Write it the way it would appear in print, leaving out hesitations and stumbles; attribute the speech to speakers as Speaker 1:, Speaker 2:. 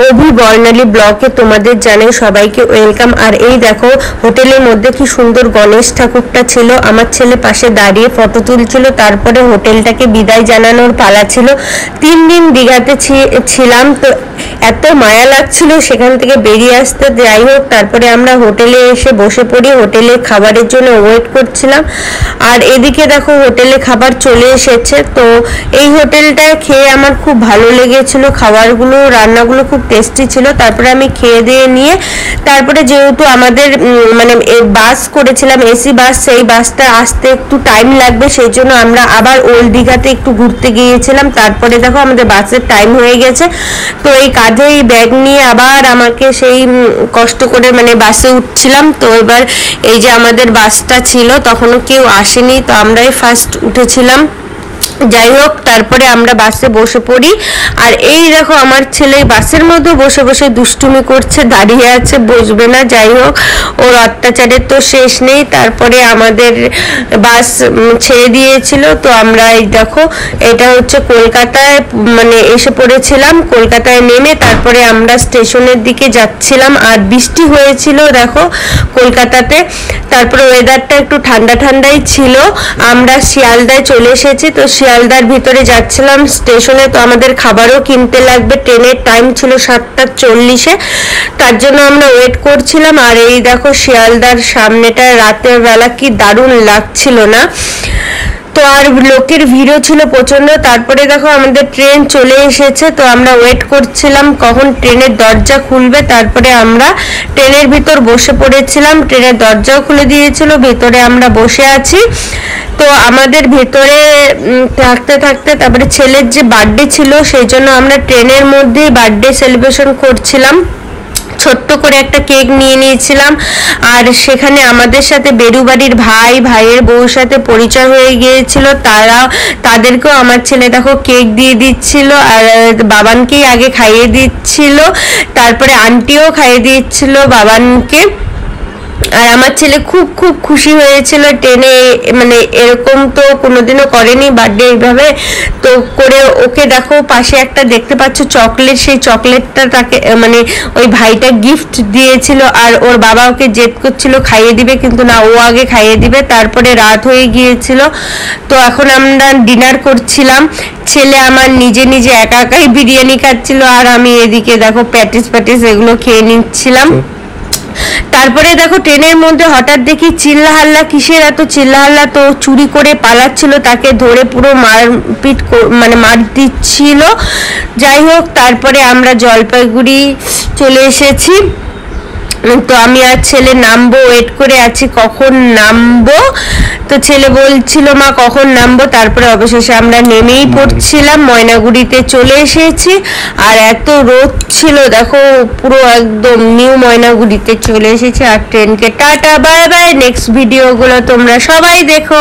Speaker 1: অভি বর্ণালী ব্লগে তোমাদের জানাই সবাইকে ওয়েলকাম। আর এই দেখো হোটেলের মধ্যে কি সুন্দর গণেশ ঠাকুরটা ছিল। আমার ছেলে পাশে দাঁড়িয়ে ফটো তুলছিল। তারপরে হোটেলটাকে বিদায় জানানোর পালা ছিল। 3 দিন দীঘাতে ছিলাম, তো এত মায়া লাগছিল সেখান থেকে বেরিয়ে আসতে। যাই হোক, তারপরে আমরা হোটেলে এসে বসে পড়ি। হোটেলে খাবারের জন্য ওয়েট করছিলাম। আর এদিকে দেখো হোটেলে খাবার চলে এসেছে। তো এই হোটেলটা খেয়ে আমার খুব ভালো লেগেছিল, খাবারগুলো রান্নাগুলো খুব টেস্টি ছিল। তারপরে আমি খেয়ে দিয়ে নিয়ে তারপরে যেহেতু আমাদের মানে বাস করেছিলাম এসি বাস, সেই বাসটা আসতে একটু টাইম লাগবে, সেই জন্য আমরা আবার ওল্ড দীঘাতে একটু ঘুরতে গিয়েছিলাম। তারপরে দেখো আমাদের বাসের টাইম হয়ে গেছে। তো এই কাঁধে এই ব্যাগ নিয়ে আবার আমাকে সেই কষ্ট করে মানে বাসে উঠছিলাম। তো এবার এই যে আমাদের বাসটা ছিল তখনও কেউ আসেনি, তো আমরাই ফার্স্ট উঠেছিলাম। যাই হোক, তারপরে আমরা বাসে বসে পড়ি। আর এই দেখো আমার ছেলে বাসের মধ্যে বসে বসে দুষ্টুমি করছে, দাঁড়িয়ে আছে, বসবে না। যাই হোক, ওর অত্যাচারের তো শেষ নেই। তারপরে আমাদের বাস ছেড়ে দিয়েছিল। তো আমরা এই দেখো এটা হচ্ছে কলকাতায় মানে এসে পড়েছিলাম। কলকাতায় নেমে তারপরে আমরা স্টেশনের দিকে যাচ্ছিলাম। আর বৃষ্টি হয়েছিল দেখো কলকাতাতে। তারপরে ওয়েদারটা একটু ঠান্ডা ঠান্ডাই ছিল। আমরা শিয়ালদায় চলে এসেছি। তো শিয়ালদার ভিতরে যাচ্ছিলাম স্টেশনে। তো আমাদের খাবারও কিনতে লাগবে, ট্রেনের টাইম ছিল 7:40-এ, তার জন্য আমরা ওয়েট করছিলাম। আর এই দেখো শিয়ালদার সামনেটা রাতের বেলা কি দারুণ লাগছিল না। তো আর লোকের ভিড়ও ছিল প্রচন্ড। তারপরে দেখো আমাদের ট্রেন চলে এসেছে। তো আমরা ওয়েট করছিলাম কখন ট্রেনের দরজা খুলবে। তারপরে আমরা ট্রেনের ভিতর বসে পড়েছিলাম। ট্রেনের দরজাও খুলে দিয়েছিল, ভেতরে আমরা বসে আছি। তো আমাদের ভেতরে থাকতে থাকতে তারপরে ছেলের যে বার্থডে ছিল সেই জন্য আমরা ট্রেনের মধ্যেই বার্থডে সেলিব্রেশন করছিলাম। ছোট্ট করে একটা কেক নিয়ে নিয়েছিলাম। আর সেখানে আমাদের সাথে বেরুবাড়ির ভাইয়ের বউর সাথে পরিচয় হয়ে গিয়েছিল। তাদেরকেও আমার ছেলে দেখো কেক দিয়ে দিচ্ছিল। আর বাবানকেই আগে খাইয়ে দিচ্ছিল, তারপরে আন্টিও খাইয়ে দিচ্ছিল বাবানকে। আর আমার ছেলে খুব খুব খুশি হয়েছিল। ট্রেনে মানে এরকম তো কোনোদিনও করেনি বার্থডে এইভাবে। তো করে ওকে দেখো পাশে একটা দেখতে পাচ্ছ চকলেট, সেই চকলেটটা তাকে মানে ওই ভাইটা গিফট দিয়েছিল। আর ওর বাবা ওকে জেদ করছিল খাইয়ে দিবে, কিন্তু না, ও আগে খাইয়ে দিবে। তারপরে রাত হয়ে গিয়েছিল। তো এখন আমরা ডিনার করছিলাম। ছেলে আমার নিজে নিজে একা একাই বিরিয়ানি খাচ্ছিল, আর আমি এদিকে দেখো প্যাটিস এগুলো খেয়ে নিচ্ছিলাম। তারপরে দেখো ট্রেনের মধ্যে হঠাৎ দেখি চিল্লাহাল্লা, কিসের এত চিল্লাহাল্লা। তো চুরি করে পালাচ্ছিল, তাকে ধরে পুরো মারপিট মানে মার দিচ্ছিল। যাই হোক, তারপরে আমরা জলপাইগুড়ি চলে এসেছি। তো আমি আর ছেলে নামবো, ওয়েট করে আছি কখন নামবো। তো ছেলে বলছিল মা কখন নামবো। তারপরে অবশেষে আমরা নেমেই পড়ছিলাম, ময়নাগুড়িতে চলে এসেছি। আর এত রোদ ছিল দেখো, পুরো একদম নিউ ময়নাগুড়িতে চলে এসেছি। আর ট্রেনকে টাটা বাই বাই। নেক্সট ভিডিওগুলো তোমরা সবাই দেখো।